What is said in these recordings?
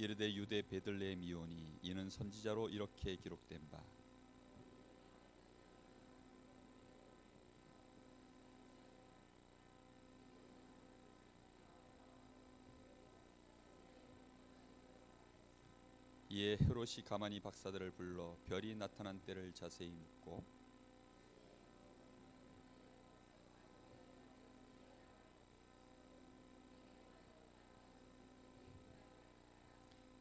이르되 유대 베들레헴이오니 이는 선지자로 이렇게 기록된 바 이에 헤롯이 가만히 박사들을 불러 별이 나타난 때를 자세히 묻고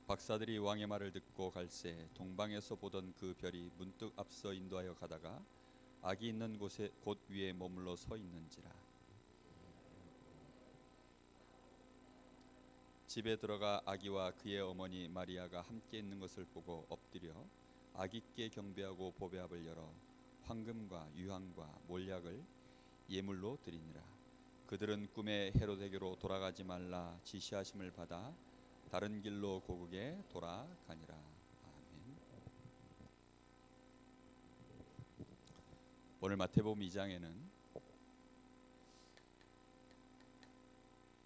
박사들이 왕의 말을 듣고 갈새 동방에서 보던 그 별이 문득 앞서 인도하여 가다가 아기 있는 곳에 곳 위에 머물러 서 있는지라. 집에 들어가 아기와 그의 어머니 마리아가 함께 있는 것을 보고 엎드려 아기께 경배하고 보배압을 열어 황금과 유황과 몰약을 예물로 드리니라. 그들은 꿈에 헤롯에게로 돌아가지 말라 지시하심을 받아 다른 길로 고국에 돌아가니라. 아멘. 오늘 마태복음 2장에는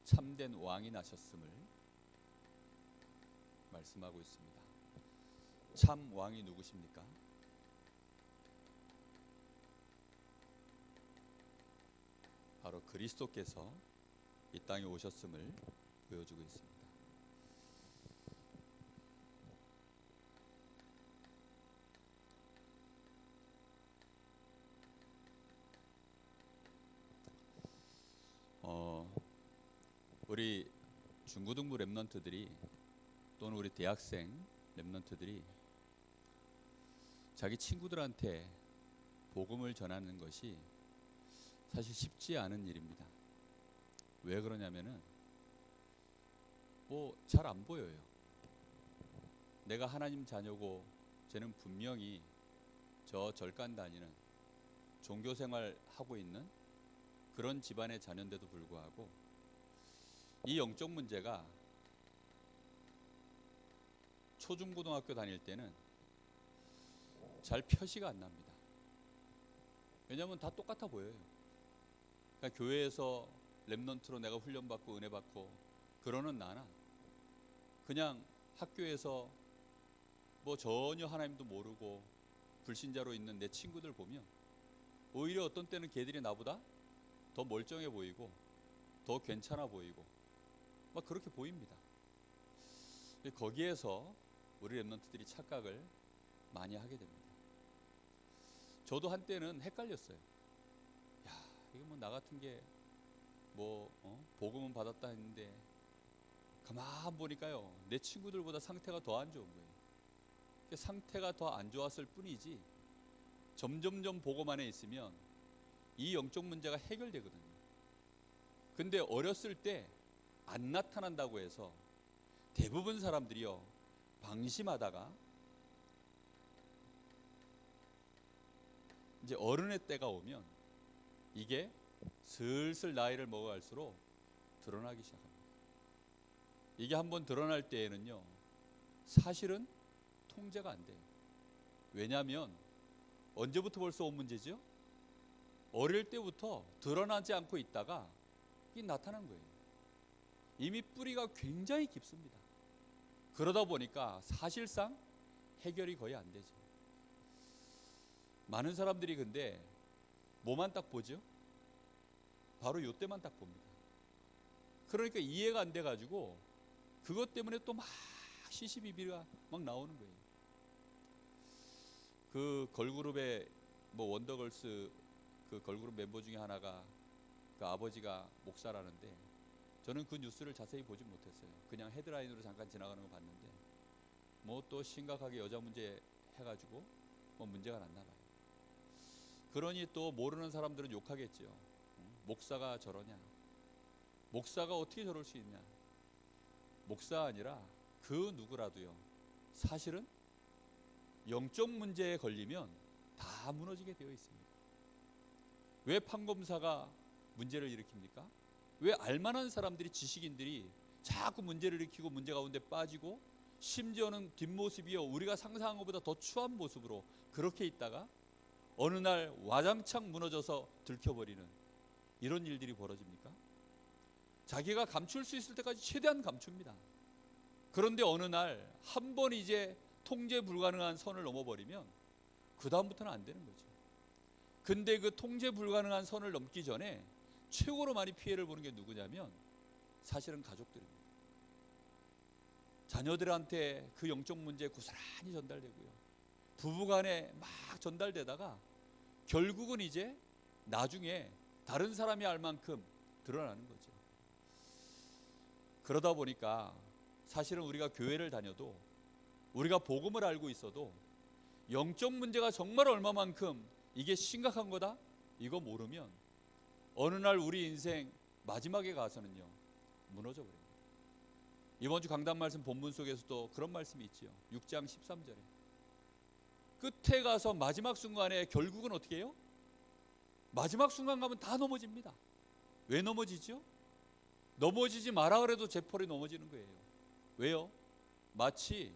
참된 왕이 나셨음을 말씀하고 있습니다. 참 왕이 누구십니까? 바로 그리스도께서 이 땅에 오셨음을 보여주고 있습니다. 우리 중고등부 랩런트들이 또는 우리 대학생 랩런트들이 자기 친구들한테 복음을 전하는 것이 사실 쉽지 않은 일입니다. 왜 그러냐면은 잘 안 보여요. 내가 하나님 자녀고 쟤는 분명히 저 절간 다니는 종교생활 하고 있는 그런 집안의 자녀인데도 불구하고 이 영적 문제가 초중고등학교 다닐 때는 잘 표시가 안 납니다. 왜냐하면 다 똑같아 보여요. 그러니까 교회에서 랩넌트로 내가 훈련받고 은혜받고 그러는 나나 그냥 학교에서 전혀 하나님도 모르고 불신자로 있는 내 친구들 보면 오히려 어떤 때는 걔들이 나보다 더 멀쩡해 보이고 더 괜찮아 보이고 막 그렇게 보입니다. 거기에서 우리 랩런트들이 착각을 많이 하게 됩니다. 저도 한때는 헷갈렸어요. 야, 이거 나 같은 게 복음은 받았다 했는데 가만 보니까요 내 친구들보다 상태가 더 안 좋은 거예요. 상태가 더 안 좋았을 뿐이지 점점점 복음 안에 있으면 이 영적 문제가 해결되거든요. 근데 어렸을 때 안 나타난다고 해서 대부분 사람들이요 방심하다가 이제 어른의 때가 오면 이게 슬슬 나이를 먹어갈수록 드러나기 시작합니다. 이게 한번 드러날 때에는요 사실은 통제가 안 돼요. 왜냐하면 언제부터 벌써 온 문제죠? 어릴 때부터 드러나지 않고 있다가 이게 나타난 거예요. 이미 뿌리가 굉장히 깊습니다. 그러다 보니까 사실상 해결이 거의 안 되죠. 많은 사람들이 근데 뭐만 딱 보죠? 바로 이때만 딱 봅니다. 그러니까 이해가 안 돼가지고 그것 때문에 또 막 시시비비가 막 나오는 거예요. 그 걸그룹의 원더걸스 그 걸그룹 멤버 중에 하나가 그 아버지가 목사라는데 저는 그 뉴스를 자세히 보진 못했어요. 그냥 헤드라인으로 잠깐 지나가는 거 봤는데 또 심각하게 여자 문제 해가지고 문제가 났나 봐요. 그러니 또 모르는 사람들은 욕하겠죠. 목사가 저러냐? 목사가 어떻게 저럴 수 있냐? 목사 아니라 그 누구라도요. 사실은 영적 문제에 걸리면 다 무너지게 되어 있습니다. 왜 판검사가 문제를 일으킵니까? 왜 알만한 사람들이 지식인들이 자꾸 문제를 일으키고 문제 가운데 빠지고 심지어는 뒷모습이요 우리가 상상한 것보다 더 추한 모습으로 그렇게 있다가 어느 날 와장창 무너져서 들켜버리는 이런 일들이 벌어집니까? 자기가 감출 수 있을 때까지 최대한 감춥니다. 그런데 어느 날 한 번 이제 통제 불가능한 선을 넘어버리면 그 다음부터는 안 되는 거죠. 근데 그 통제 불가능한 선을 넘기 전에 최고로 많이 피해를 보는 게 누구냐면 사실은 가족들입니다. 자녀들한테 그 영적 문제 고스란히 전달되고요. 부부간에 막 전달되다가 결국은 이제 나중에 다른 사람이 알 만큼 드러나는 거죠. 그러다 보니까 사실은 우리가 교회를 다녀도 우리가 복음을 알고 있어도 영적 문제가 정말 얼마만큼 이게 심각한 거다? 이거 모르면 어느 날 우리 인생 마지막에 가서는요 무너져 버립니다. 이번 주 강단 말씀 본문 속에서도 그런 말씀이 있지요. 6장 13절에 끝에 가서 마지막 순간에 결국은 어떻게 해요? 마지막 순간 가면 다 넘어집니다. 왜 넘어지죠? 넘어지지 마라 그래도 재펄이 넘어지는 거예요. 왜요? 마치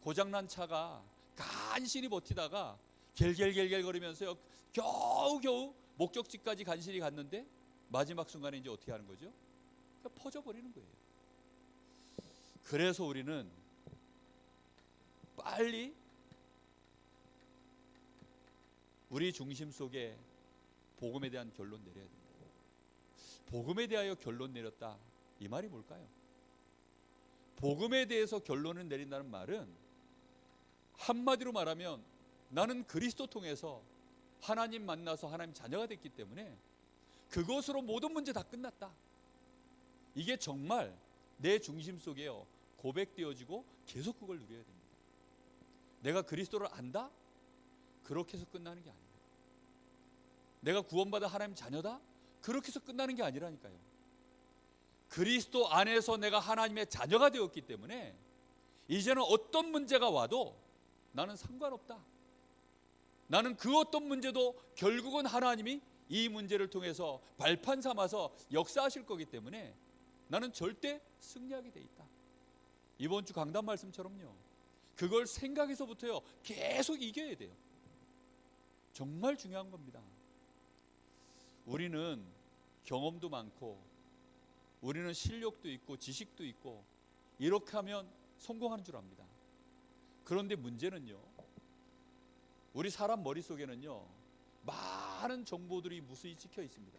고장난 차가 간신히 버티다가 겔겔겔겔 거리면서요 겨우겨우 목적지까지 간신히 갔는데 마지막 순간에 이제 어떻게 하는 거죠? 그냥 퍼져버리는 거예요. 그래서 우리는 빨리 우리 중심 속에 복음에 대한 결론 내려야 됩니다. 복음에 대하여 결론 내렸다, 이 말이 뭘까요? 복음에 대해서 결론을 내린다는 말은 한마디로 말하면 나는 그리스도 통해서 하나님 만나서 하나님 자녀가 됐기 때문에 그것으로 모든 문제 다 끝났다. 이게 정말 내 중심 속에요 고백되어지고 계속 그걸 누려야 됩니다. 내가 그리스도를 안다? 그렇게 해서 끝나는 게 아니에요. 내가 구원받아 하나님 자녀다? 그렇게 해서 끝나는 게 아니라니까요. 그리스도 안에서 내가 하나님의 자녀가 되었기 때문에 이제는 어떤 문제가 와도 나는 상관없다. 나는 그 어떤 문제도 결국은 하나님이 이 문제를 통해서 발판 삼아서 역사하실 거기 때문에 나는 절대 승리하게 돼 있다. 이번 주 강단 말씀처럼요 그걸 생각해서부터요 계속 이겨야 돼요. 정말 중요한 겁니다. 우리는 경험도 많고 우리는 실력도 있고 지식도 있고 이렇게 하면 성공하는 줄 압니다. 그런데 문제는요 우리 사람 머릿속에는요 많은 정보들이 무수히 찍혀 있습니다.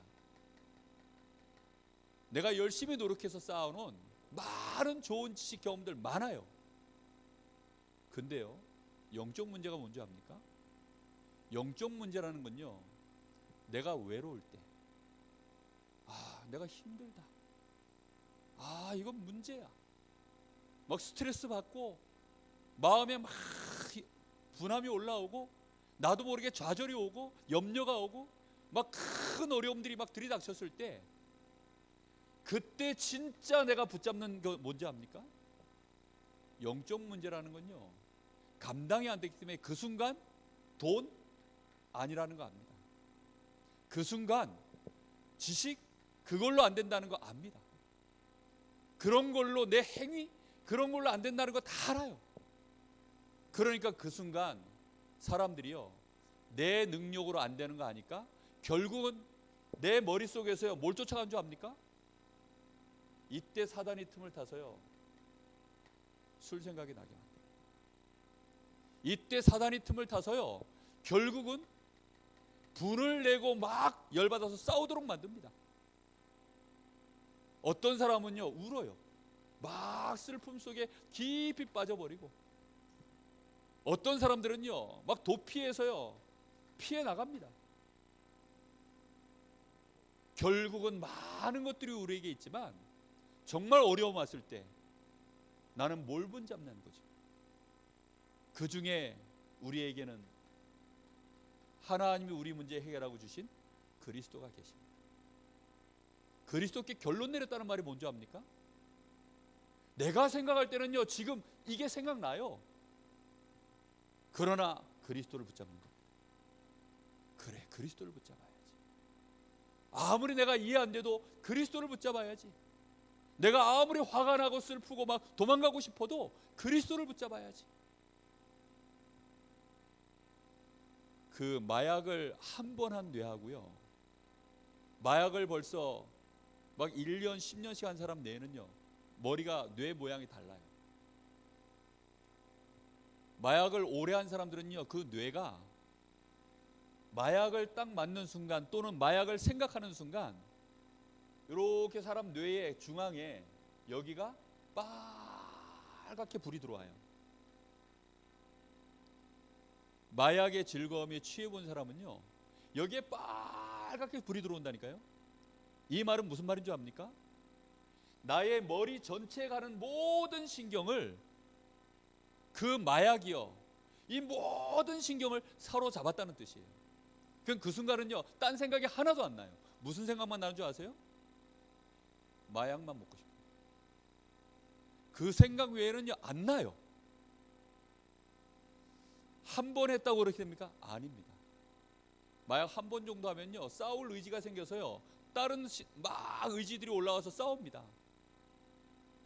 내가 열심히 노력해서 쌓아놓은 많은 좋은 지식 경험들 많아요. 근데요 영적 문제가 뭔지 압니까? 영적 문제라는 건요 내가 외로울 때, 내가 힘들다, 이건 문제야, 막 스트레스 받고 마음에 막 분함이 올라오고 나도 모르게 좌절이 오고 염려가 오고 막 큰 어려움들이 막 들이닥쳤을 때 그때 진짜 내가 붙잡는 거 뭔지 압니까? 영적 문제라는 건요 감당이 안 되기 때문에 그 순간 돈 아니라는 거 압니다. 그 순간 지식 그걸로 안 된다는 거 압니다. 그런 걸로 내 행위 그런 걸로 안 된다는 거 다 알아요. 그러니까 그 순간 사람들이요 내 능력으로 안 되는 거 아니까 결국은 내 머릿속에서요 뭘 쫓아간 줄 압니까? 이때 사단이 틈을 타서요 술 생각이 나게 만들어요. 이때 사단이 틈을 타서요 결국은 분을 내고 막 열받아서 싸우도록 만듭니다. 어떤 사람은요 울어요. 막 슬픔 속에 깊이 빠져버리고 어떤 사람들은요 막 도피해서요 피해 나갑니다. 결국은 많은 것들이 우리에게 있지만 정말 어려움 왔을 때 나는 뭘 붙잡는 거죠? 그 중에 우리에게는 하나님이 우리 문제 해결하고 주신 그리스도가 계십니다. 그리스도께 결론 내렸다는 말이 뭔지 압니까? 내가 생각할 때는요 지금 이게 생각나요. 그러나 그리스도를 붙잡는 거. 그래 그리스도를 붙잡아야지. 아무리 내가 이해 안 돼도 그리스도를 붙잡아야지. 내가 아무리 화가 나고 슬프고 막 도망가고 싶어도 그리스도를 붙잡아야지. 그 마약을 한 번 한 뇌하고요 마약을 벌써 막 1년 10년씩 한 사람 뇌는요 머리가 뇌 모양이 달라요. 마약을 오래 한 사람들은요, 그 뇌가 마약을 딱 맞는 순간 또는 마약을 생각하는 순간 이렇게 사람 뇌의 중앙에 여기가 빨갛게 불이 들어와요. 마약의 즐거움에 취해본 사람은요, 여기에 빨갛게 불이 들어온다니까요. 이 말은 무슨 말인 줄 압니까? 나의 머리 전체에 가는 모든 신경을 그 마약이요, 이 모든 신경을 사로잡았다는 뜻이에요. 그럼 그 순간은요, 딴 생각이 하나도 안 나요. 무슨 생각만 나는 줄 아세요? 마약만 먹고 싶어요. 그 생각 외에는요 안 나요. 한 번 했다고 그렇게 됩니까? 아닙니다. 마약 한 번 정도 하면요, 싸울 의지가 생겨서요, 다른 막 의지들이 올라와서 싸웁니다.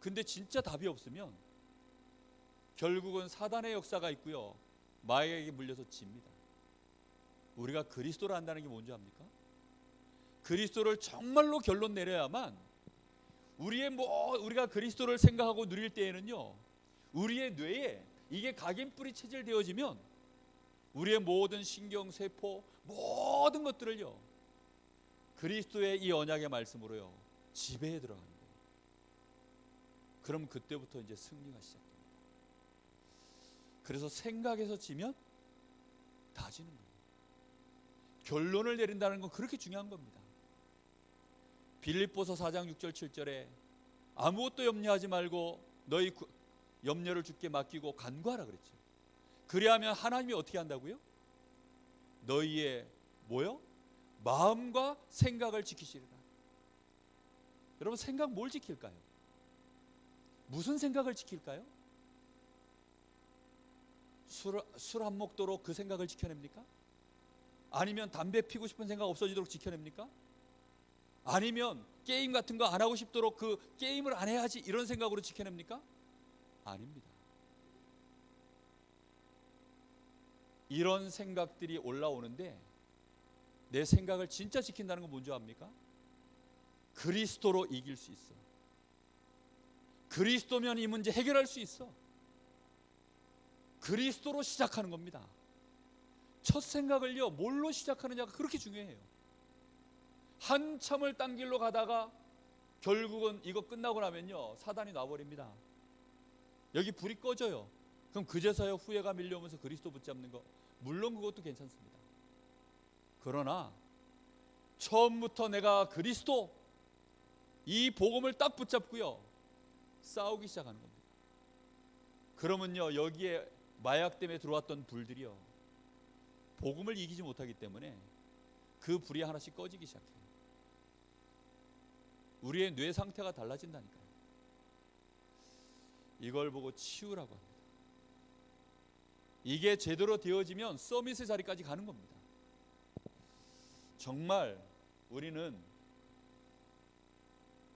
근데 진짜 답이 없으면 결국은 사단의 역사가 있고요, 마약에게 물려서 집니다. 우리가 그리스도를 안다는 게 뭔지 압니까? 그리스도를 정말로 결론 내려야만 우리가 그리스도를 생각하고 누릴 때에는요, 우리의 뇌에 이게 각인뿔이 체질되어지면 우리의 모든 신경, 세포, 모든 것들을요, 그리스도의 이 언약의 말씀으로요 지배해 들어가는 거예요. 그럼 그때부터 이제 승리가 시작됩니다. 그래서 생각에서 지면 다 지는 거예요. 결론을 내린다는 건 그렇게 중요한 겁니다. 빌립보서 4장 6절 7절에 아무것도 염려하지 말고 너희 염려를 주께 맡기고 간구하라 그랬죠. 그리하면 하나님이 어떻게 한다고요? 너희의 뭐요? 마음과 생각을 지키시리라. 여러분, 생각 뭘 지킬까요? 무슨 생각을 지킬까요? 술 안 먹도록 그 생각을 지켜냅니까? 아니면 담배 피고 싶은 생각 없어지도록 지켜냅니까? 아니면 게임 같은 거 안 하고 싶도록 그 게임을 안 해야지 이런 생각으로 지켜냅니까? 아닙니다. 이런 생각들이 올라오는데 내 생각을 진짜 지킨다는 건 뭔지 압니까? 그리스도로 이길 수 있어. 그리스도면 이 문제 해결할 수 있어. 그리스도로 시작하는 겁니다. 첫 생각을요, 뭘로 시작하느냐가 그렇게 중요해요. 한참을 딴 길로 가다가 결국은 이거 끝나고 나면요, 사단이 놔버립니다. 여기 불이 꺼져요. 그럼 그제서야 후회가 밀려오면서 그리스도 붙잡는 거, 물론 그것도 괜찮습니다. 그러나 처음부터 내가 그리스도 이 복음을 딱 붙잡고요, 싸우기 시작하는 겁니다. 그러면요, 여기에 마약 때문에 들어왔던 불들이요, 복음을 이기지 못하기 때문에 그 불이 하나씩 꺼지기 시작해요. 우리의 뇌 상태가 달라진다니까요. 이걸 보고 치유라고 합니다. 이게 제대로 되어지면 서밋의 자리까지 가는 겁니다. 정말 우리는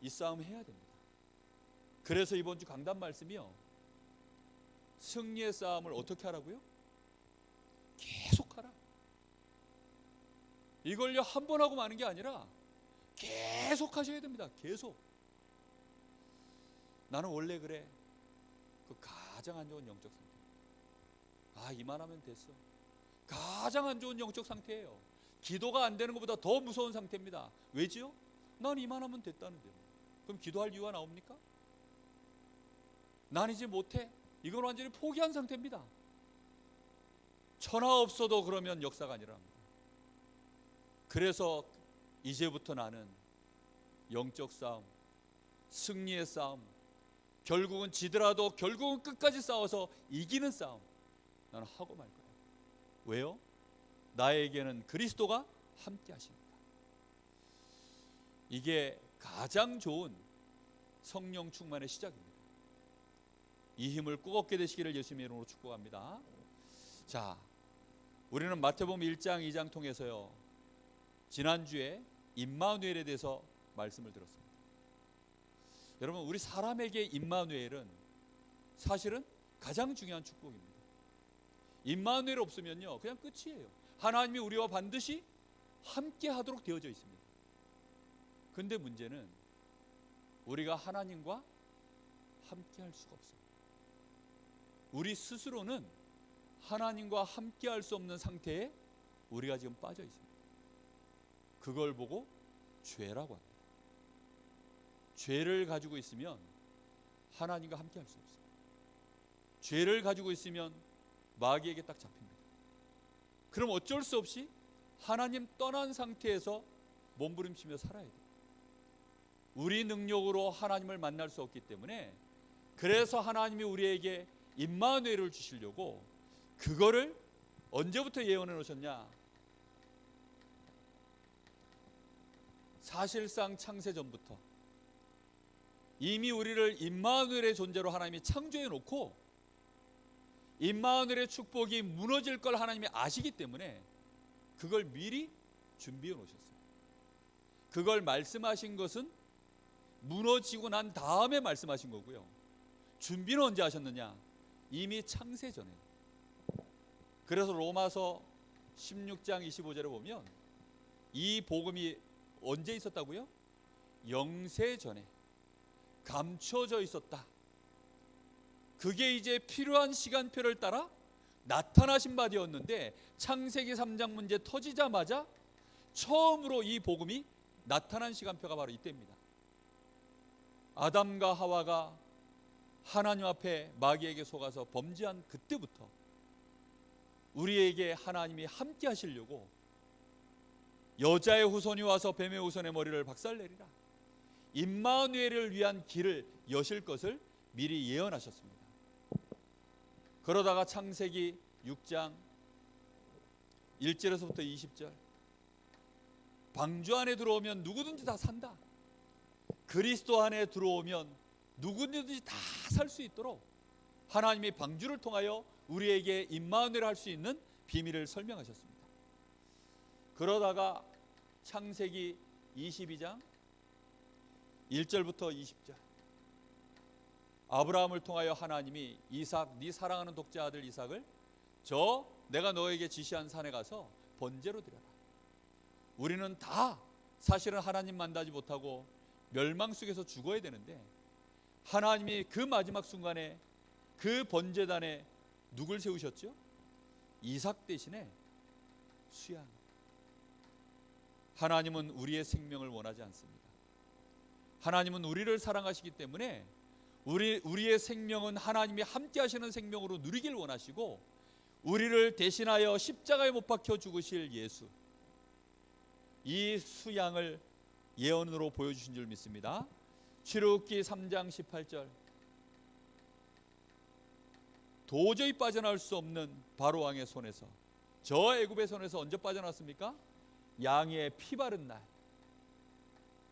이 싸움 해야 됩니다. 그래서 이번 주 강단 말씀이요, 승리의 싸움을 어떻게 하라고요? 계속 하라. 이걸요 한 번 하고 마는 게 아니라 계속 하셔야 됩니다. 계속. 나는 원래 그래. 그 가장 안 좋은 영적 상태. 이만하면 됐어. 가장 안 좋은 영적 상태예요. 기도가 안 되는 것보다 더 무서운 상태입니다. 왜지요? 난 이만하면 됐다는데. 그럼 기도할 이유가 나옵니까? 난 이제 못해. 이건 완전히 포기한 상태입니다. 천하 없어도 그러면 역사가 아니랍니다. 그래서 이제부터 나는 영적 싸움, 승리의 싸움, 결국은 지더라도 결국은 끝까지 싸워서 이기는 싸움, 나는 하고 말 거야. 왜요? 나에게는 그리스도가 함께 하십니다. 이게 가장 좋은 성령 충만의 시작입니다. 이 힘을 꼭 얻게 되시기를 예수님의 이름으로 축복합니다. 자, 우리는 마태복음 1장 2장 통해서요, 지난주에 임마누엘에 대해서 말씀을 들었습니다. 여러분, 우리 사람에게 임마누엘은 사실은 가장 중요한 축복입니다. 임마누엘 없으면요 그냥 끝이에요. 하나님이 우리와 반드시 함께 하도록 되어져 있습니다. 근데 문제는 우리가 하나님과 함께 할 수가 없어요. 우리 스스로는 하나님과 함께 할 수 없는 상태에 우리가 지금 빠져 있습니다. 그걸 보고 죄라고 합니다. 죄를 가지고 있으면 하나님과 함께 할 수 없어요. 죄를 가지고 있으면 마귀에게 딱 잡힙니다. 그럼 어쩔 수 없이 하나님 떠난 상태에서 몸부림치며 살아야 돼요. 우리 능력으로 하나님을 만날 수 없기 때문에, 그래서 하나님이 우리에게 임마누엘을 주시려고 그거를 언제부터 예언해 놓으셨냐? 사실상 창세 전부터 이미 우리를 임마누엘의 존재로 하나님이 창조해 놓고, 임마누엘의 축복이 무너질 걸 하나님이 아시기 때문에 그걸 미리 준비해 놓으셨어요. 그걸 말씀하신 것은 무너지고 난 다음에 말씀하신 거고요. 준비는 언제 하셨느냐? 이미 창세 전에. 그래서 로마서 16장 25절에 보면 이 복음이 언제 있었다고요? 영세 전에 감춰져 있었다. 그게 이제 필요한 시간표를 따라 나타나신 바 되었는데, 창세기 3장 문제 터지자마자 처음으로 이 복음이 나타난 시간표가 바로 이때입니다. 아담과 하와가 하나님 앞에 마귀에게 속아서 범죄한 그때부터 우리에게 하나님이 함께 하시려고 여자의 후손이 와서 뱀의 후손의 머리를 박살내리라, 임마누엘을 위한 길을 여실 것을 미리 예언하셨습니다. 그러다가 창세기 6장 1절에서부터 20절, 방주 안에 들어오면 누구든지 다 산다. 그리스도 안에 들어오면 누구든지 다 살 수 있도록 하나님이 방주를 통하여 우리에게 임마누엘 할 수 있는 비밀을 설명하셨습니다. 그러다가 창세기 22장 1절부터 20절, 아브라함을 통하여 하나님이 이삭, 네 사랑하는 독자 아들 이삭을 내가 너에게 지시한 산에 가서 번제로 드려라. 우리는 다 사실은 하나님 만나지 못하고 멸망 속에서 죽어야 되는데, 하나님이 그 마지막 순간에 그 번제단에 누굴 세우셨죠? 이삭 대신에 수양. 하나님은 우리의 생명을 원하지 않습니다. 하나님은 우리를 사랑하시기 때문에 우리의 생명은 하나님이 함께 하시는 생명으로 누리길 원하시고, 우리를 대신하여 십자가에 못 박혀 죽으실 예수, 이 수양을 예언으로 보여주신 줄 믿습니다. 출애굽기 3장 18절, 도저히 빠져나올 수 없는 바로왕의 손에서, 저 애굽의 손에서 언제 빠져나왔습니까? 양의 피 바른 날,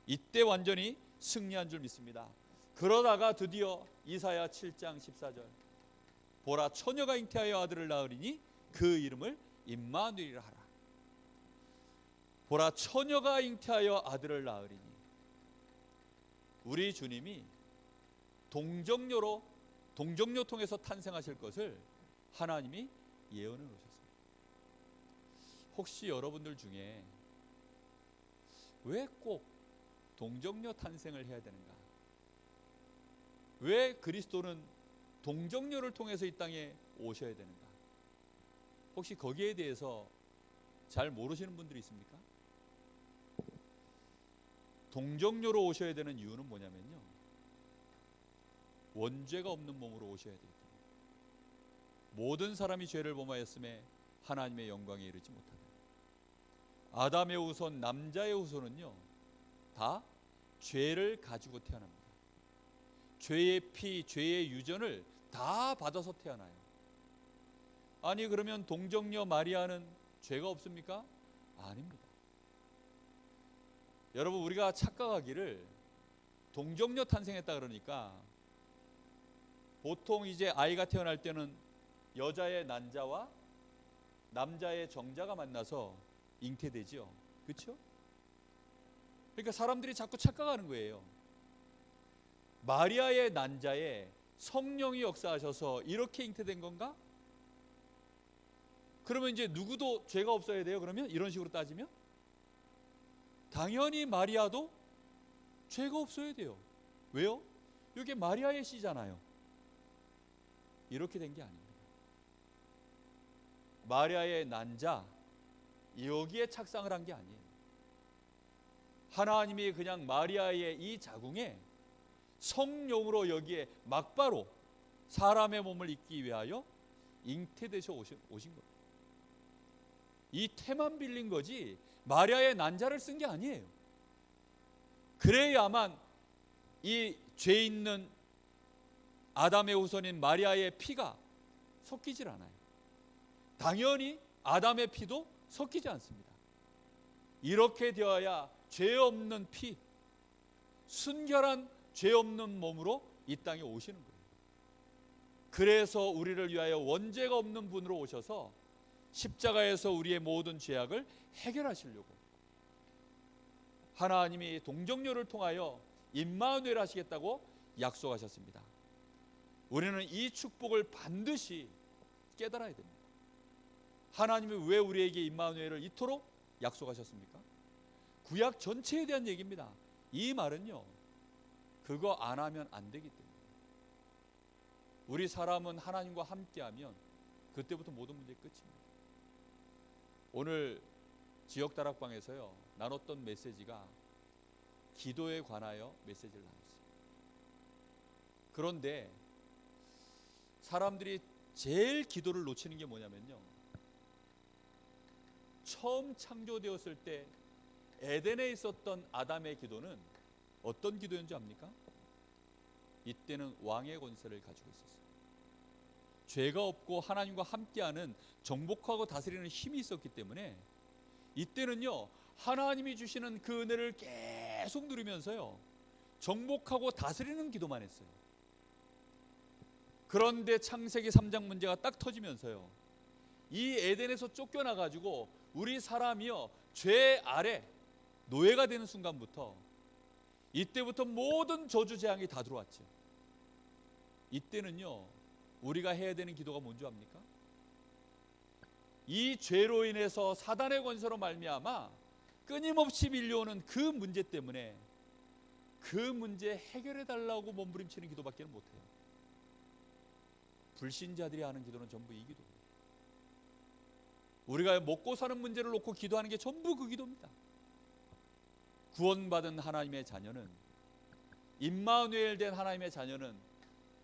이때 완전히 승리한 줄 믿습니다. 그러다가 드디어 이사야 7장 14절, 보라 처녀가 잉태하여 아들을 낳으리니 그 이름을 임마누엘이라 하라. 보라 처녀가 잉태하여 아들을 낳으리니, 우리 주님이 동정녀로, 동정녀 통해서 탄생하실 것을 하나님이 예언해 놓으셨습니다. 혹시 여러분들 중에 왜 꼭 동정녀 탄생을 해야 되는가? 왜 그리스도는 동정녀를 통해서 이 땅에 오셔야 되는가? 혹시 거기에 대해서 잘 모르시는 분들이 있습니까? 동정녀로 오셔야 되는 이유는 뭐냐면요, 원죄가 없는 몸으로 오셔야 되기 때문에, 모든 사람이 죄를 범하였음에 하나님의 영광에 이르지 못하다. 아담의 후손, 남자의 후손은요 다 죄를 가지고 태어납니다. 죄의 피, 죄의 유전을 다 받아서 태어나요. 아니 그러면 동정녀 마리아는 죄가 없습니까? 아닙니다. 여러분, 우리가 착각하기를 동정녀 탄생했다 그러니까 보통 이제 아이가 태어날 때는 여자의 난자와 남자의 정자가 만나서 잉태되지요. 그렇죠? 그러니까 사람들이 자꾸 착각하는 거예요. 마리아의 난자에 성령이 역사하셔서 이렇게 잉태된 건가? 그러면 이제 누구도 죄가 없어야 돼요? 그러면 이런 식으로 따지면 당연히 마리아도 죄가 없어야 돼요. 왜요? 이게 마리아의 씨잖아요. 이렇게 된 게 아닙니다. 마리아의 난자 여기에 착상을 한 게 아니에요. 하나님이 그냥 마리아의 이 자궁에 성령으로 여기에 막바로 사람의 몸을 입기 위하여 잉태되셔 오신 겁니다. 이 태만 빌린 거지 마리아의 난자를 쓴 게 아니에요. 그래야만 이 죄 있는 아담의 후손인 마리아의 피가 섞이질 않아요. 당연히 아담의 피도 섞이지 않습니다. 이렇게 되어야 죄 없는 피, 순결한 죄 없는 몸으로 이 땅에 오시는 거예요. 그래서 우리를 위하여 원죄가 없는 분으로 오셔서 십자가에서 우리의 모든 죄악을 해결하시려고 하나님이 동정녀를 통하여 임마누엘 하시겠다고 약속하셨습니다. 우리는 이 축복을 반드시 깨달아야 됩니다. 하나님이 왜 우리에게 임마누엘을 이토록 약속하셨습니까? 구약 전체에 대한 얘기입니다. 이 말은요, 그거 안 하면 안 되기 때문에. 우리 사람은 하나님과 함께하면 그때부터 모든 문제의 끝입니다. 오늘 지역 다락방에서요 나눴던 메시지가 기도에 관하여 메시지를 나눴어요. 그런데 사람들이 제일 기도를 놓치는 게 뭐냐면요, 처음 창조되었을 때 에덴에 있었던 아담의 기도는 어떤 기도였는지 압니까? 이때는 왕의 권세를 가지고 있었어요. 죄가 없고 하나님과 함께하는 정복하고 다스리는 힘이 있었기 때문에 이때는요 하나님이 주시는 그 은혜를 계속 누리면서요 정복하고 다스리는 기도만 했어요. 그런데 창세기 3장 문제가 딱 터지면서요 이 에덴에서 쫓겨나가지고 우리 사람이요 죄 아래 노예가 되는 순간부터 이때부터 모든 저주 재앙이 다 들어왔죠. 이때는요 우리가 해야 되는 기도가 뭔지 압니까? 이 죄로 인해서 사단의 권세로 말미암아 끊임없이 밀려오는 그 문제 때문에 그 문제 해결해 달라고 몸부림치는 기도밖에 못해요. 불신자들이 하는 기도는 전부 이 기도입니다. 우리가 먹고 사는 문제를 놓고 기도하는 게 전부 그 기도입니다. 구원받은 하나님의 자녀는, 임마누엘 된 하나님의 자녀는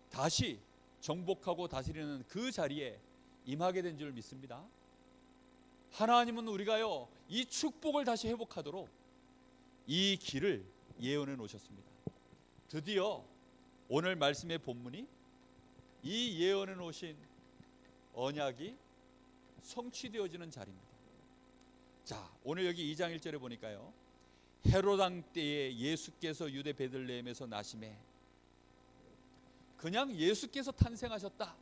다시 정복하고 다스리는 그 자리에 임하게 된 줄 믿습니다. 하나님은 우리가요 이 축복을 다시 회복하도록 이 길을 예언해 놓으셨습니다. 드디어 오늘 말씀의 본문이 이 예언해 놓으신 언약이 성취되어지는 자리입니다. 자, 오늘 여기 2장 1절에 보니까요 헤롯 왕 때에 예수께서 유대 베들레헴에서 나심에, 그냥 예수께서 탄생하셨다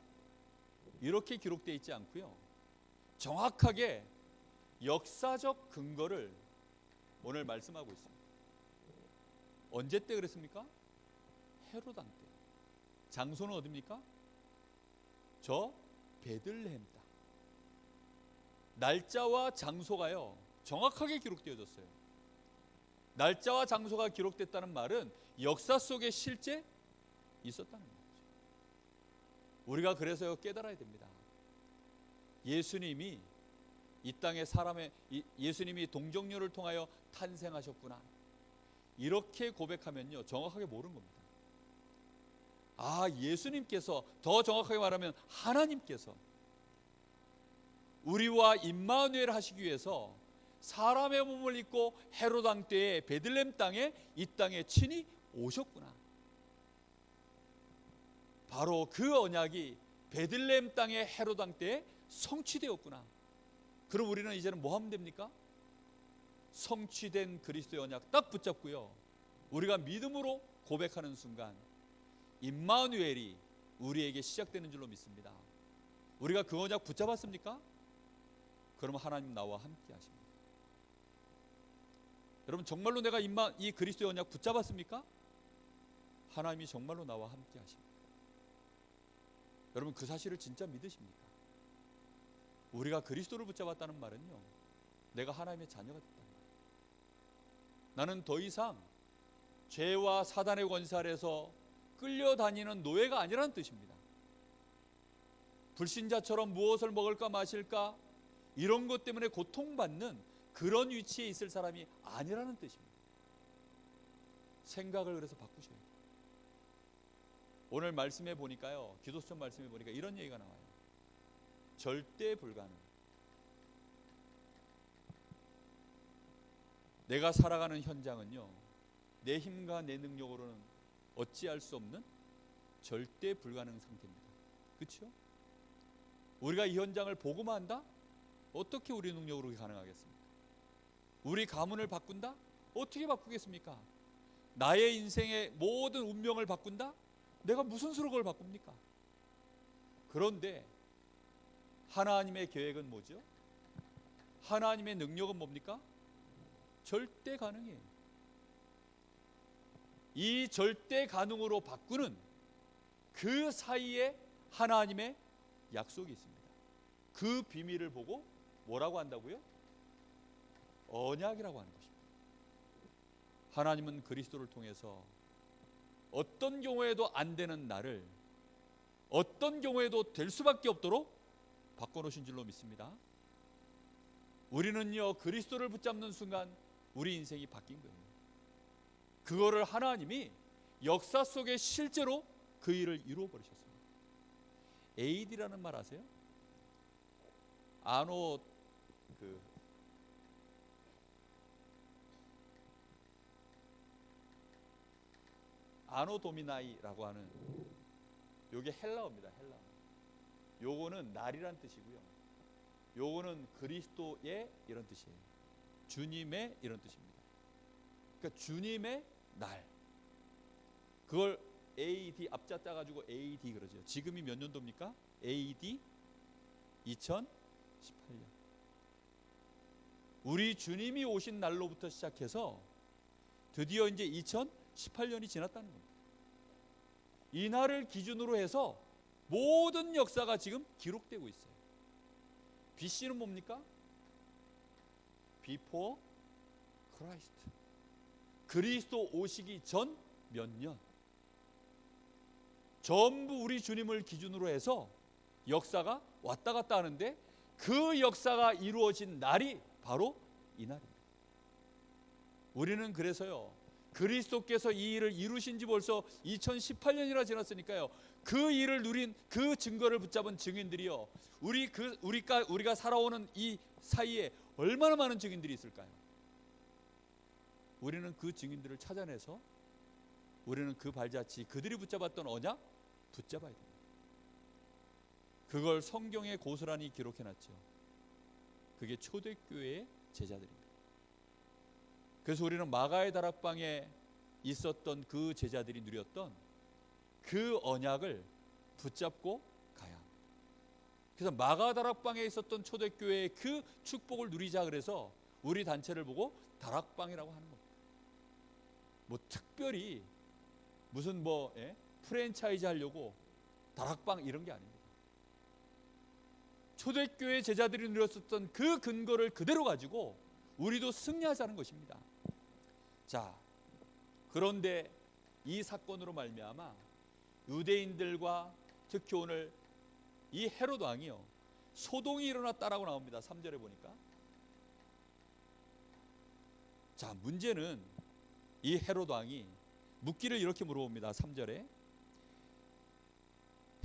이렇게 기록되어 있지 않고요 정확하게 역사적 근거를 오늘 말씀하고 있습니다. 언제 때 그랬습니까? 헤롯 왕 때. 장소는 어디입니까? 저 베들레헴 땅. 날짜와 장소가요 정확하게 기록되어졌어요. 날짜와 장소가 기록됐다는 말은 역사 속에 실제 있었다는 거죠. 우리가 그래서 깨달아야 됩니다. 예수님이 이 땅에 예수님이 동정녀를 통하여 탄생하셨구나 이렇게 고백하면요 정확하게 모르는 겁니다. 아, 예수님께서, 더 정확하게 말하면 하나님께서 우리와 임마누엘 하시기 위해서 사람의 몸을 입고 헤롯 왕 때에 베들레헴 땅에 이 땅에 친히 오셨구나. 바로 그 언약이 베들레헴 땅의 헤롯 왕 때에 성취되었구나. 그럼 우리는 이제는 뭐 하면 됩니까? 성취된 그리스도의 언약 딱 붙잡고요 우리가 믿음으로 고백하는 순간 임마누엘이 우리에게 시작되는 줄로 믿습니다. 우리가 그 언약 붙잡았습니까? 그러면 하나님 나와 함께 하십니다. 여러분 정말로 내가 이 그리스도의 언약 붙잡았습니까? 하나님이 정말로 나와 함께 하십니다. 여러분 그 사실을 진짜 믿으십니까? 우리가 그리스도를 붙잡았다는 말은요 내가 하나님의 자녀가 됐다는 거예요. 나는 더 이상 죄와 사단의 권세 아래서 끌려다니는 노예가 아니라는 뜻입니다. 불신자처럼 무엇을 먹을까 마실까 이런 것 때문에 고통받는 그런 위치에 있을 사람이 아니라는 뜻입니다. 생각을 그래서 바꾸셔야 돼요. 오늘 말씀해 보니까요, 기도처 말씀해 보니까 이런 얘기가 나와요. 절대 불가능. 내가 살아가는 현장은요, 내 힘과 내 능력으로는 어찌할 수 없는 절대 불가능 상태입니다. 그렇죠? 우리가 이 현장을 보고만 한다? 어떻게 우리 능력으로 가능하겠습니까? 우리 가문을 바꾼다? 어떻게 바꾸겠습니까? 나의 인생의 모든 운명을 바꾼다? 내가 무슨 수로 그걸 바꿉니까? 그런데 하나님의 계획은 뭐죠? 하나님의 능력은 뭡니까? 절대 가능해요. 이 절대 가능으로 바꾸는 그 사이에 하나님의 약속이 있습니다. 그 비밀을 보고 뭐라고 한다고요? 언약이라고 하는 것입니다. 하나님은 그리스도를 통해서 어떤 경우에도 안 되는 나를 어떤 경우에도 될 수밖에 없도록 바꿔놓으신 줄로 믿습니다. 우리는요, 그리스도를 붙잡는 순간 우리 인생이 바뀐 거예요. 그거를 하나님이 역사 속에 실제로 그 일을 이루어 버리셨습니다. AD라는 말 아세요? 아노 도미나이라고 하는, 요게 헬라어입니다. 헬라어. 요거는 날이란 뜻이고요, 요거는 그리스도의 이런 뜻이에요. 주님의 이런 뜻입니다. 그러니까 주님의 날, 그걸 AD 앞자 따가지고 AD 그러죠. 지금이 몇 년도입니까? AD 2018년. 우리 주님이 오신 날로부터 시작해서 드디어 이제 2018년이 지났다는 겁니다. 이 날을 기준으로 해서 모든 역사가 지금 기록되고 있어요. BC는 뭡니까? Before Christ. 그리스도 오시기 전 몇 년. 전부 우리 주님을 기준으로 해서 역사가 왔다 갔다 하는데, 그 역사가 이루어진 날이 바로 이 날입니다. 우리는 그래서요, 그리스도께서 이 일을 이루신 지 벌써 2018년이나 지났으니까요, 그 일을 누린 그 증거를 붙잡은 증인들이요, 우리가 살아오는 이 사이에 얼마나 많은 증인들이 있을까요? 우리는 그 증인들을 찾아내서 우리는 그 발자취, 그들이 붙잡았던 언약 붙잡아야 됩니다. 그걸 성경에 고스란히 기록해놨죠. 그게 초대교회의 제자들입니다. 그래서 우리는 마가의 다락방에 있었던 그 제자들이 누렸던 그 언약을 붙잡고 가야 합니다. 그래서 마가 다락방에 있었던 초대교회의 그 축복을 누리자, 그래서 우리 단체를 보고 다락방이라고 하는 겁니다. 뭐 특별히 무슨 프랜차이즈 하려고 다락방 이런 게 아닙니다. 초대교회 제자들이 누렸었던 그 근거를 그대로 가지고 우리도 승리하자는 것입니다. 자, 그런데 이 사건으로 말미암아 유대인들과 특히 오늘 이 헤롯 왕이요, 소동이 일어났다라고 나옵니다. 3절에 보니까. 자, 문제는 이 헤롯 왕이 묻기를 이렇게 물어봅니다. 3절에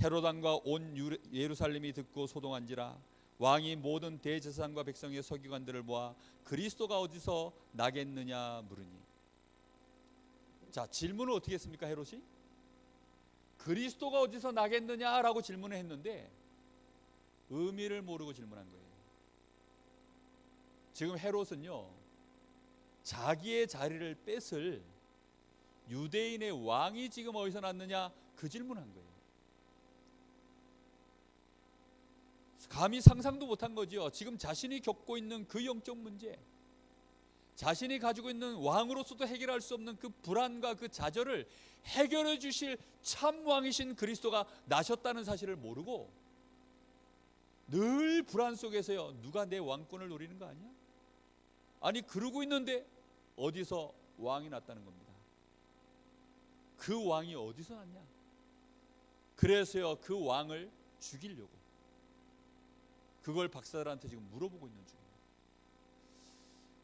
헤롯 왕과 온 예루살렘이 듣고 소동한지라 왕이 모든 대제사장과 백성의 서기관들을 모아 그리스도가 어디서 나겠느냐 물으니. 자, 질문을 어떻게 했습니까? 헤롯이 그리스도가 어디서 나겠느냐라고 질문을 했는데 의미를 모르고 질문한 거예요. 지금 헤롯은요, 자기의 자리를 뺏을 유대인의 왕이 지금 어디서 났느냐, 그 질문한 거예요. 감히 상상도 못한 거죠. 지금 자신이 겪고 있는 그 영적 문제, 자신이 가지고 있는 왕으로서도 해결할 수 없는 그 불안과 그 좌절을 해결해 주실 참 왕이신 그리스도가 나셨다는 사실을 모르고 늘 불안 속에서요, 누가 내 왕권을 노리는 거 아니야? 아니, 그러고 있는데 어디서 왕이 났다는 겁니다. 그 왕이 어디서 났냐? 그래서요, 그 왕을 죽이려고, 그걸 박사들한테 지금 물어보고 있는 중입니다.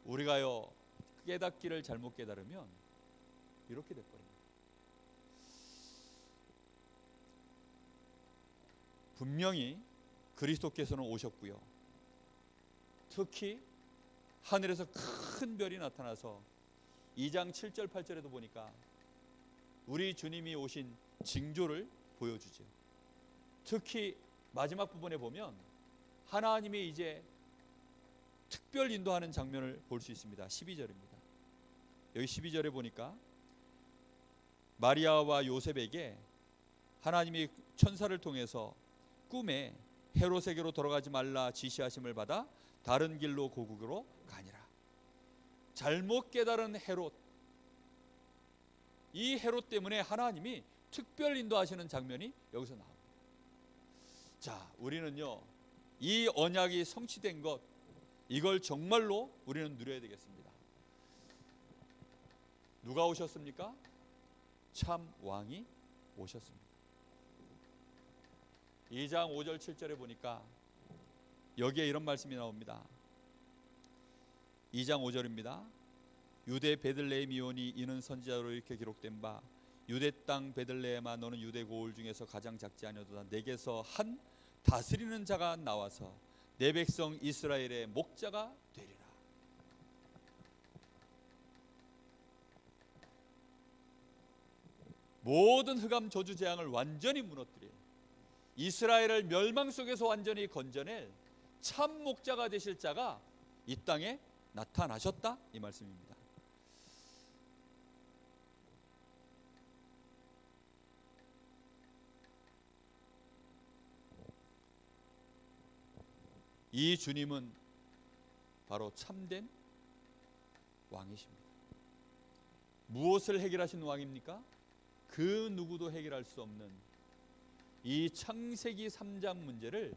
우리가요 깨닫기를 잘못 깨달으면 이렇게 돼버립니다. 분명히 그리스도께서는 오셨고요, 특히 하늘에서 큰 별이 나타나서 2장 7절 8절에도 보니까 우리 주님이 오신 징조를 보여주죠. 특히 마지막 부분에 보면 하나님이 이제 특별 인도하는 장면을 볼 수 있습니다. 12절입니다. 여기 12절에 보니까 마리아와 요셉에게 하나님이 천사를 통해서 꿈에 헤롯에게로 돌아가지 말라 지시하심을 받아 다른 길로 고국으로 가니라. 잘못 깨달은 헤롯, 이 헤롯 때문에 하나님이 특별 인도하시는 장면이 여기서 나옵니다. 자, 우리는요 이 언약이 성취된 것, 이걸 정말로 우리는 누려야 되겠습니다. 누가 오셨습니까? 참 왕이 오셨습니다. 2장 5절 7절에 보니까 여기에 이런 말씀이 나옵니다. 2장 5절입니다. 유대 베들레헴이오니 이는 선지자로 이렇게 기록된 바 유대 땅 베들레헴아 너는 유대 고을 중에서 가장 작지 아니하도다. 내게서 한 다스리는 자가 나와서 내 백성 이스라엘의 목자가 되리라. 모든 흑암 저주 재앙을 완전히 무너뜨려 이스라엘을 멸망 속에서 완전히 건져낼 참 목자가 되실 자가 이 땅에 나타나셨다, 이 말씀입니다. 이 주님은 바로 참된 왕이십니다. 무엇을 해결하신 왕입니까? 그 누구도 해결할 수 없는 이 창세기 3장 문제를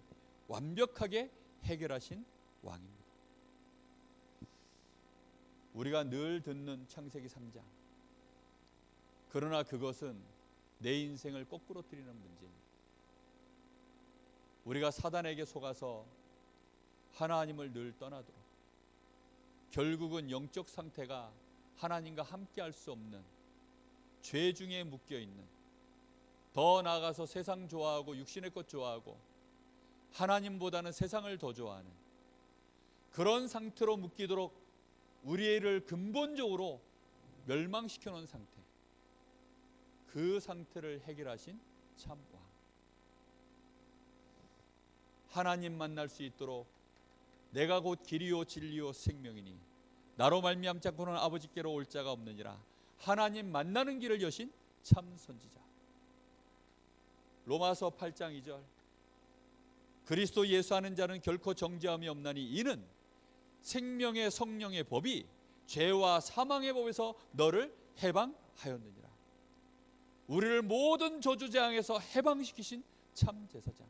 완벽하게 해결하신 왕입니다. 우리가 늘 듣는 창세기 3장, 그러나 그것은 내 인생을 거꾸로 뜨리는 문제입니다. 우리가 사단에게 속아서 하나님을 늘 떠나도록, 결국은 영적 상태가 하나님과 함께 할 수 없는 죄 중에 묶여있는, 더 나아가서 세상 좋아하고 육신의 것 좋아하고 하나님보다는 세상을 더 좋아하는 그런 상태로 묶이도록 우리를 근본적으로 멸망시켜 놓은 상태, 그 상태를 해결하신 참 왕. 하나님 만날 수 있도록 내가 곧 길이요 진리요 생명이니 나로 말미암지 않고는 아버지께로 올 자가 없느니라. 하나님 만나는 길을 여신 참 선지자. 로마서 8장 2절, 그리스도 예수하는 자는 결코 정죄함이 없나니 이는 생명의 성령의 법이 죄와 사망의 법에서 너를 해방하였느니라. 우리를 모든 저주 재앙에서 해방시키신 참 제사장.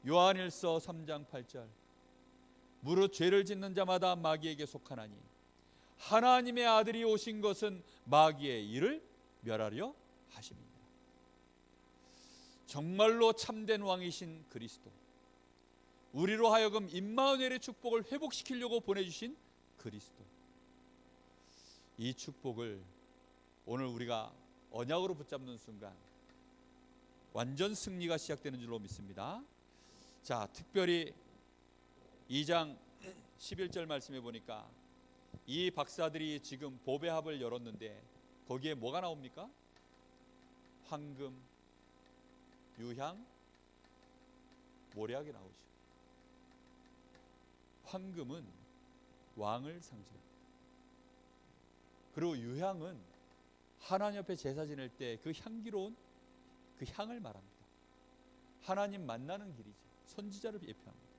요한일서 3장 8절, 무릇 죄를 짓는 자마다 마귀에게 속하나니 하나님의 아들이 오신 것은 마귀의 일을 멸하려 하심이니라. 정말로 참된 왕이신 그리스도, 우리로 하여금 임마누엘의 축복을 회복시키려고 보내주신 그리스도, 이 축복을 오늘 우리가 언약으로 붙잡는 순간 완전 승리가 시작되는 줄로 믿습니다. 자, 특별히 2장 11절 말씀해 보니까 이 박사들이 지금 보배합을 열었는데 거기에 뭐가 나옵니까? 황금, 유향, 모략이 나오죠. 황금은 왕을 상징합니다. 그리고 유향은 하나님 앞에 제사 지낼 때 그 향기로운 그 향을 말합니다. 하나님 만나는 길이죠. 선지자를 예표합니다.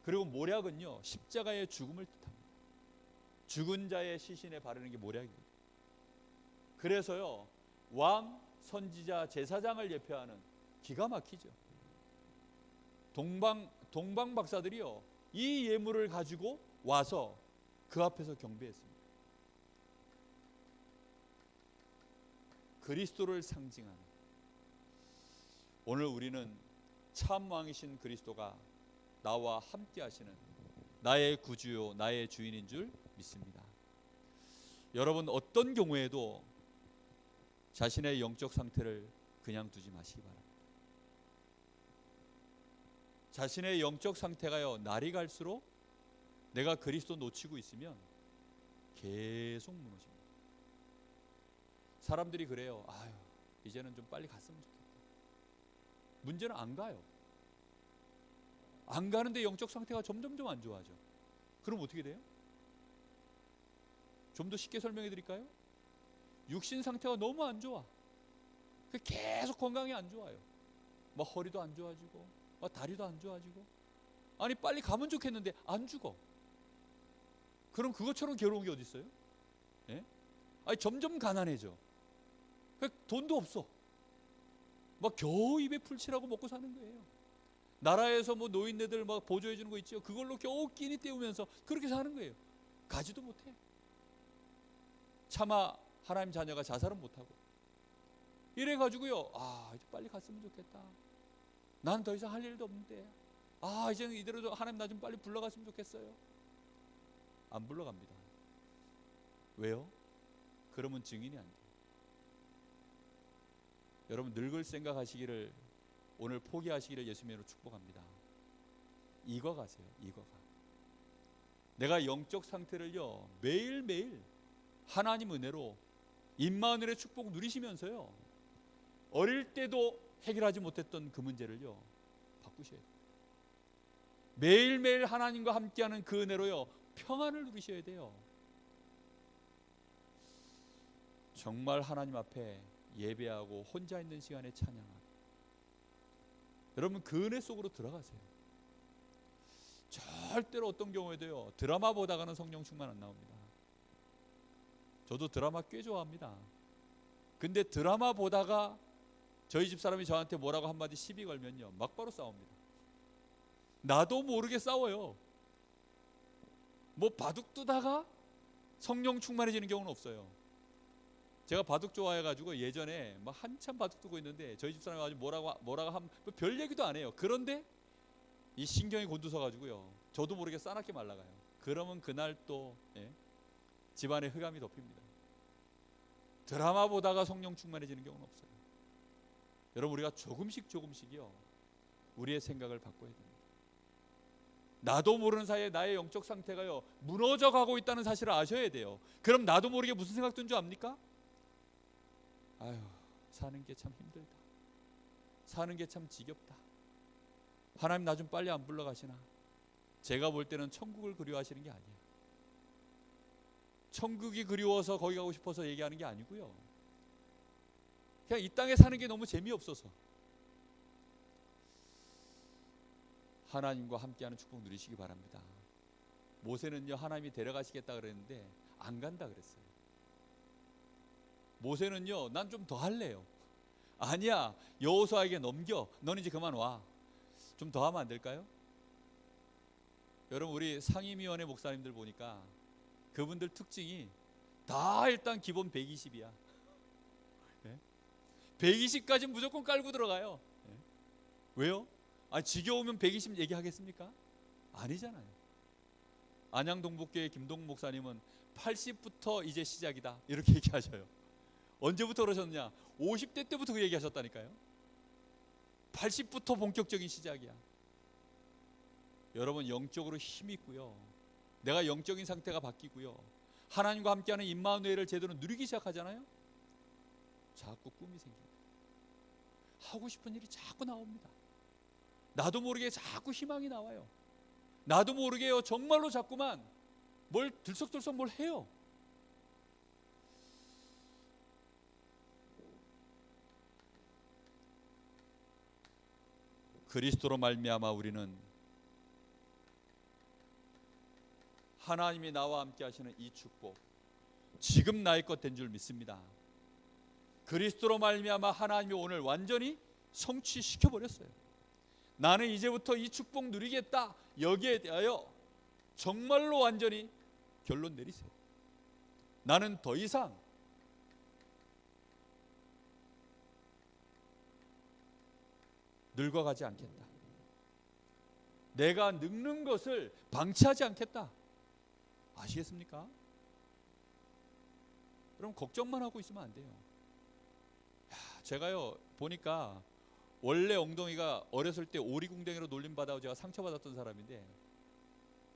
그리고 모략은요, 십자가의 죽음을 뜻합니다. 죽은 자의 시신에 바르는 게 모략입니다. 그래서요, 왕, 선지자, 제사장을 예표하는, 기가 막히죠. 동방 박사들이요, 이 예물을 가지고 와서 그 앞에서 경배했습니다. 그리스도를 상징하는, 오늘 우리는 참 왕이신 그리스도가 나와 함께 하시는 나의 구주요 나의 주인인 줄 믿습니다. 여러분, 어떤 경우에도 자신의 영적 상태를 그냥 두지 마시기 바랍니다. 자신의 영적 상태가요, 날이 갈수록 내가 그리스도 놓치고 있으면 계속 무너집니다. 사람들이 그래요. 아유, 이제는 좀 빨리 갔으면 좋겠다. 문제는 안 가요. 안 가는데 영적 상태가 점점점 안 좋아져. 그럼 어떻게 돼요? 좀 더 쉽게 설명해 드릴까요? 육신 상태가 너무 안 좋아. 계속 건강이 안 좋아요. 막 허리도 안 좋아지고, 막 다리도 안 좋아지고. 아니, 빨리 가면 좋겠는데 안 죽어. 그럼 그것처럼 괴로운 게 어디 있어요? 예? 아니, 점점 가난해져. 돈도 없어. 막 겨우 입에 풀칠하고 먹고 사는 거예요. 나라에서 뭐 노인네들 막 보조해 주는 거 있죠. 그걸로 겨우 끼니 때우면서 그렇게 사는 거예요. 가지도 못해. 차마 하나님 자녀가 자살은 못하고. 이래 가지고요, 아, 이제 빨리 갔으면 좋겠다. 난 더 이상 할 일도 없는데, 아, 이제는 이대로 하나님 나 좀 빨리 불러갔으면 좋겠어요. 안 불러갑니다. 왜요? 그러면 증인이 안 돼요. 여러분, 늙을 생각하시기를, 오늘 포기하시기를 예수님으로 축복합니다. 이거 가세요. 이거가. 내가 영적 상태를요, 매일매일 하나님 은혜로 임마누엘의 축복 누리시면서요, 어릴 때도 해결하지 못했던 그 문제를요, 바꾸셔야 돼요. 매일매일 하나님과 함께하는 그 은혜로요, 평안을 누리셔야 돼요. 정말 하나님 앞에 예배하고 혼자 있는 시간에 찬양하고, 여러분, 그 은혜 속으로 들어가세요. 절대로 어떤 경우에도요, 드라마 보다가는 성령 충만 안 나옵니다. 저도 드라마 꽤 좋아합니다. 근데 드라마 보다가 저희 집 사람이 저한테 뭐라고 한마디 시비 걸면요, 막바로 싸웁니다. 나도 모르게 싸워요. 뭐 바둑 두다가 성령 충만해지는 경우는 없어요. 제가 바둑 좋아해가지고 예전에 막 한참 바둑 두고 있는데 저희 집 사람이 아주 뭐라고 하면 별 얘기도 안 해요. 그런데 이 신경이 곤두서가지고요, 저도 모르게 싸납게 말라가요. 그러면 그날 또 집안에 흑암이 덮입니다. 드라마 보다가 성령 충만해지는 경우는 없어요. 여러분, 우리가 조금씩이요, 우리의 생각을 바꿔야 됩니다. 나도 모르는 사이에 나의 영적 상태가요, 무너져 가고 있다는 사실을 아셔야 돼요. 그럼 나도 모르게 무슨 생각 든 줄 압니까? 아유, 사는 게 참 힘들다. 사는 게 참 지겹다. 하나님 나 좀 빨리 안 불러가시나? 제가 볼 때는 천국을 그리워하시는 게 아니에요. 천국이 그리워서 거기 가고 싶어서 얘기하는 게 아니고요, 그냥 이 땅에 사는 게 너무 재미없어서. 하나님과 함께하는 축복 누리시기 바랍니다. 모세는요, 하나님이 데려가시겠다 그랬는데 안 간다 그랬어요. 모세는요, 난 좀 더 할래요. 아니야, 여호수아에게 넘겨. 너는 이제 그만 와. 좀 더 하면 안 될까요? 여러분, 우리 상임위원회 목사님들 보니까 그분들 특징이 다 일단 기본 120이야. 120까지 무조건 깔고 들어가요. 왜요? 지겨우면 120 얘기하겠습니까? 아니잖아요. 안양동북교회 김동국 목사님은 80부터 이제 시작이다 이렇게 얘기하셔요. 언제부터 그러셨느냐? 50대 때부터 그 얘기하셨다니까요. 80부터 본격적인 시작이야. 여러분, 영적으로 힘이 있고요, 내가 영적인 상태가 바뀌고요, 하나님과 함께하는 임마누엘을 제대로 누리기 시작하잖아요. 자꾸 꿈이 생깁니다. 하고 싶은 일이 자꾸 나옵니다. 나도 모르게 자꾸 희망이 나와요. 나도 모르게요, 정말로 자꾸만 뭘 들썩들썩 뭘 해요. 그리스도로 말미암아 우리는 하나님이 나와 함께 하시는 이 축복, 지금 나의 것 된 줄 믿습니다. 그리스도로 말미암아 하나님이 오늘 완전히 성취시켜 버렸어요. 나는 이제부터 이 축복 누리겠다. 여기에 대하여 정말로 완전히 결론 내리세요. 나는 더 이상 늙어가지 않겠다. 내가 늙는 것을 방치하지 않겠다. 아시겠습니까? 그럼 걱정만 하고 있으면 안 돼요. 제가요 보니까 원래 엉덩이가 어렸을 때 오리궁뎅이로 놀림받아서 제가 상처받았던 사람인데,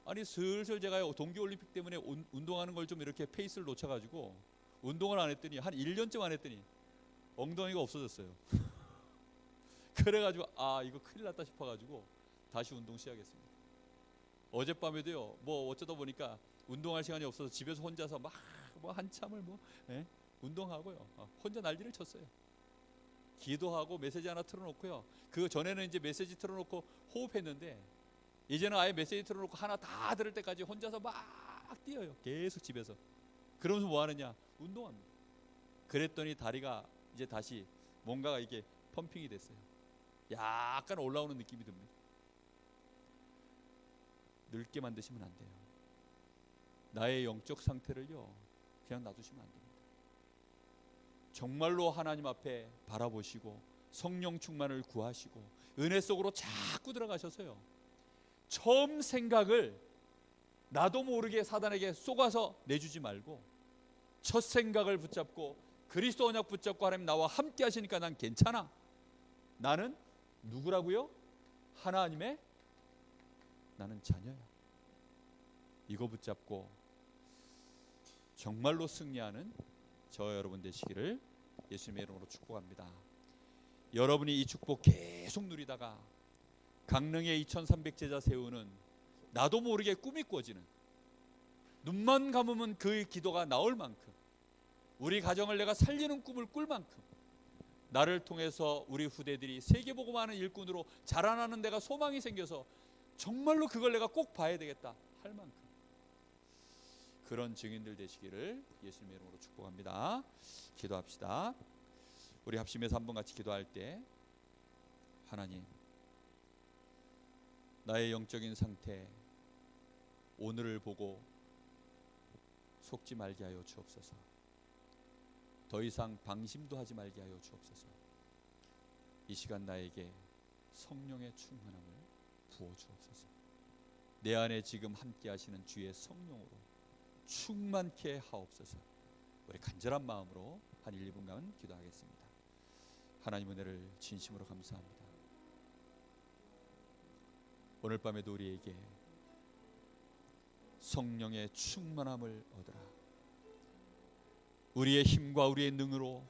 아니 슬슬 제가 동계올림픽 때문에 운동하는 걸 좀 이렇게 페이스를 놓쳐가지고 운동을 안 했더니 한 1년쯤 안 했더니 엉덩이가 없어졌어요. 그래가지고 아 이거 큰일 났다 싶어가지고 다시 운동 시작했습니다. 어젯밤에도요 뭐 어쩌다 보니까 운동할 시간이 없어서 집에서 혼자서 막 뭐 한참을 운동하고요 혼자 난리를 쳤어요. 기도하고 메시지 하나 틀어놓고요, 그 전에는 이제 메시지 틀어놓고 호흡했는데 이제는 아예 메시지 틀어놓고 하나 다 들을 때까지 혼자서 막 뛰어요. 계속 집에서. 그러면서 뭐 하느냐? 운동합니다. 그랬더니 다리가 이제 다시 뭔가가 이게 펌핑이 됐어요. 약간 올라오는 느낌이 듭니다. 늙게 만드시면 안 돼요. 나의 영적 상태를요 그냥 놔두시면 안 됩니다. 정말로 하나님 앞에 바라보시고 성령 충만을 구하시고 은혜 속으로 자꾸 들어가셔서요, 처음 생각을 나도 모르게 사단에게 쏘가서 내주지 말고 첫 생각을 붙잡고 그리스도 언약 붙잡고, 하나님 나와 함께 하시니까 난 괜찮아, 나는 누구라고요? 하나님의 나는 자녀야. 이거 붙잡고 정말로 승리하는 저 여러분 되시기를 예수님의 이름으로 축복합니다. 여러분이 이 축복 계속 누리다가 강릉에 2300제자 세우는 나도 모르게 꿈이 꿔지는, 눈만 감으면 그 기도가 나올 만큼, 우리 가정을 내가 살리는 꿈을 꿀 만큼, 나를 통해서 우리 후대들이 세계복음하는 일꾼으로 자라나는 데가 소망이 생겨서 정말로 그걸 내가 꼭 봐야 되겠다 할 만큼 그런 증인들 되시기를 예수님의 이름으로 축복합니다. 기도합시다. 우리 합심해서 한번 같이 기도할 때, 하나님 나의 영적인 상태 오늘을 보고 속지 말게 하여 주옵소서. 더 이상 방심도 하지 말게 하여 주옵소서. 이 시간 나에게 성령의 충만함을 부어 주옵소서. 내 안에 지금 함께 하시는 주의 성령으로 충만케 하옵소서. 우리 간절한 마음으로 한 1, 2분간 기도하겠습니다. 하나님 은혜를 진심으로 감사합니다. 오늘 밤에도 우리에게 성령의 충만함을 얻으라. 우리의 힘과 우리의 능으로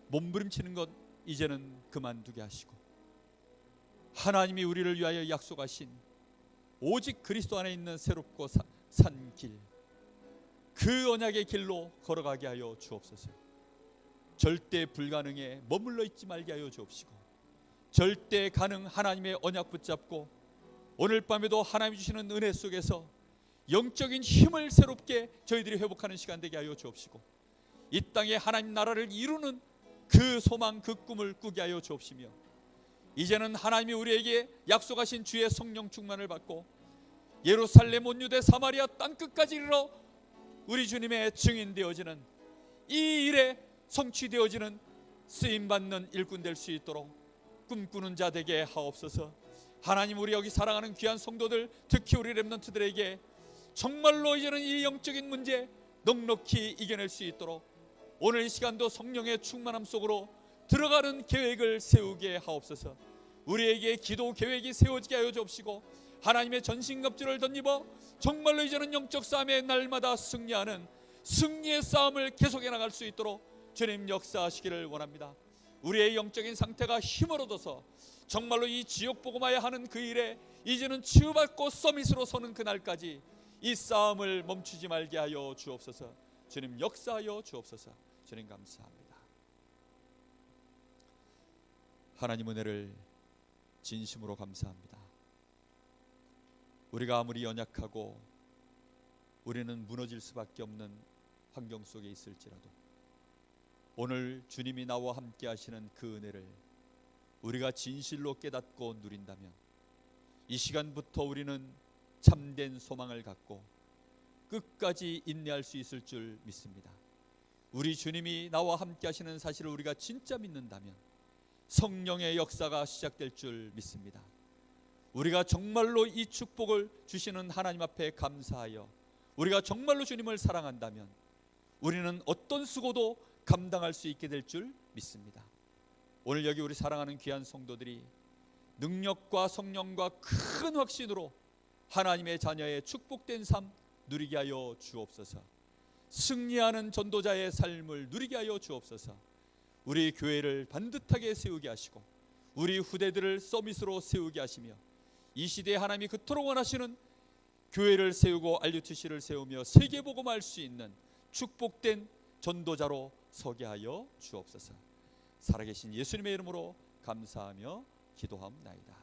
몸부림치는 것 이제는 그만두게 하시고, 하나님이 우리를 위하여 약속하신 오직 그리스도 안에 있는 새롭고 산 길, 그 언약의 길로 걸어가게 하여 주옵소서. 절대 불가능에 머물러 있지 말게 하여 주옵시고, 절대 가능 하나님의 언약 붙잡고 오늘 밤에도 하나님이 주시는 은혜 속에서 영적인 힘을 새롭게 저희들이 회복하는 시간 되게 하여 주옵시고, 이 땅에 하나님 나라를 이루는 그 소망, 그 꿈을 꾸게 하여 주옵시며, 이제는 하나님이 우리에게 약속하신 주의 성령 충만을 받고 예루살렘 온 유대 사마리아 땅끝까지 이르러 우리 주님의 증인 되어지는 이 일에 성취되어지는 쓰임받는 일꾼 될 수 있도록 꿈꾸는 자 되게 하옵소서. 하나님, 우리 여기 사랑하는 귀한 성도들, 특히 우리 렘넌트들에게 정말로 이제는 이 영적인 문제 넉넉히 이겨낼 수 있도록 오늘 이 시간도 성령의 충만함 속으로 들어가는 계획을 세우게 하옵소서. 우리에게 기도 계획이 세워지게 하여 주옵시고, 하나님의 전신갑주를 덧입어 정말로 이제는 영적 싸움에 날마다 승리하는 승리의 싸움을 계속해 나갈 수 있도록 주님 역사하시기를 원합니다. 우리의 영적인 상태가 힘을 얻어서 정말로 이 지역 복음화야 하는 그 일에 이제는 치유받고 서밋으로 서는 그날까지 이 싸움을 멈추지 말게 하여 주옵소서. 주님 역사하여 주옵소서. 주님 감사합니다. 하나님 은혜를 진심으로 감사합니다. 우리가 아무리 연약하고 우리는 무너질 수밖에 없는 환경 속에 있을지라도 오늘 주님이 나와 함께 하시는 그 은혜를 우리가 진실로 깨닫고 누린다면 이 시간부터 우리는 참된 소망을 갖고 끝까지 인내할 수 있을 줄 믿습니다. 우리 주님이 나와 함께 하시는 사실을 우리가 진짜 믿는다면 성령의 역사가 시작될 줄 믿습니다. 우리가 정말로 이 축복을 주시는 하나님 앞에 감사하여 우리가 정말로 주님을 사랑한다면 우리는 어떤 수고도 감당할 수 있게 될 줄 믿습니다. 오늘 여기 우리 사랑하는 귀한 성도들이 능력과 성령과 큰 확신으로 하나님의 자녀의 축복된 삶 누리게 하여 주옵소서. 승리하는 전도자의 삶을 누리게 하여 주옵소서. 우리 교회를 반듯하게 세우게 하시고 우리 후대들을 서밋으로 세우게 하시며 이 시대에 하나님이 그토록 원하시는 교회를 세우고 RUTC를 세우며 세계복음할 수 있는 축복된 전도자로 서게 하여 주옵소서. 살아계신 예수님의 이름으로 감사하며 기도하옵나이다.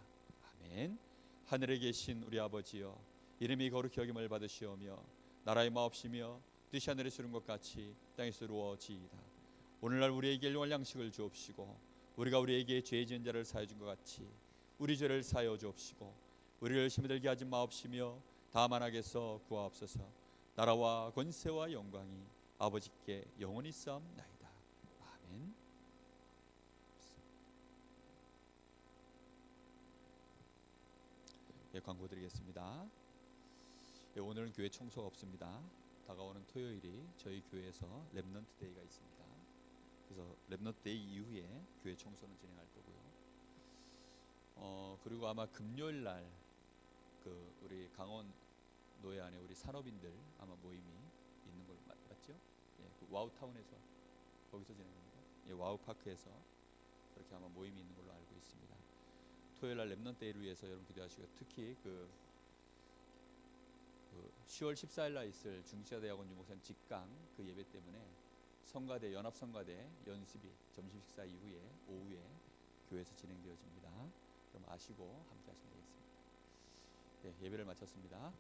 아멘. 하늘에 계신 우리 아버지여, 이름이 거룩히 여김을 받으시오며 나라의 마옵시며 뜻이 하늘에서 이룬 것 같이 땅에서 이루어지이다. 오늘날 우리에게 일용할 양식을 주옵시고 우리가 우리에게 죄 지은 자를 사하여 준 것 같이 우리 죄를 사하여 주옵시고 우리를 시험에 들게 하지 마옵시며 다만 악에서 구하옵소서. 나라와 권세와 영광이 아버지께 영원히 있사옵나이다. 아멘. 예, 광고 드리겠습니다. 예, 오늘은 교회 청소가 없습니다. 다가오는 토요일이 저희 교회에서 랩넌트 데이가 있습니다. 그래서 랩넌트 데이 이후에 교회 청소는 진행할 거고요. 그리고 아마 금요일 날 우리 강원 노예 안에 우리 산업인들 아마 모임이 있는 걸로 맞죠? 예, 그 와우 타운에서 거기서 진행합니다. 예, 와우 파크에서 그렇게 아마 모임이 있는 걸로 알고 있습니다. 토요일 날 랩넌트 데이를 위해서 여러분 기도하시고 특히 10월 14일 날 있을 중시아대학원 유목사님 직강 그 예배 때문에 성가대 연합성가대 연습이 점심 식사 이후에 오후에 교회에서 진행되어집니다. 그럼 아시고 함께 하시면 되겠습니다. 네, 예배를 마쳤습니다.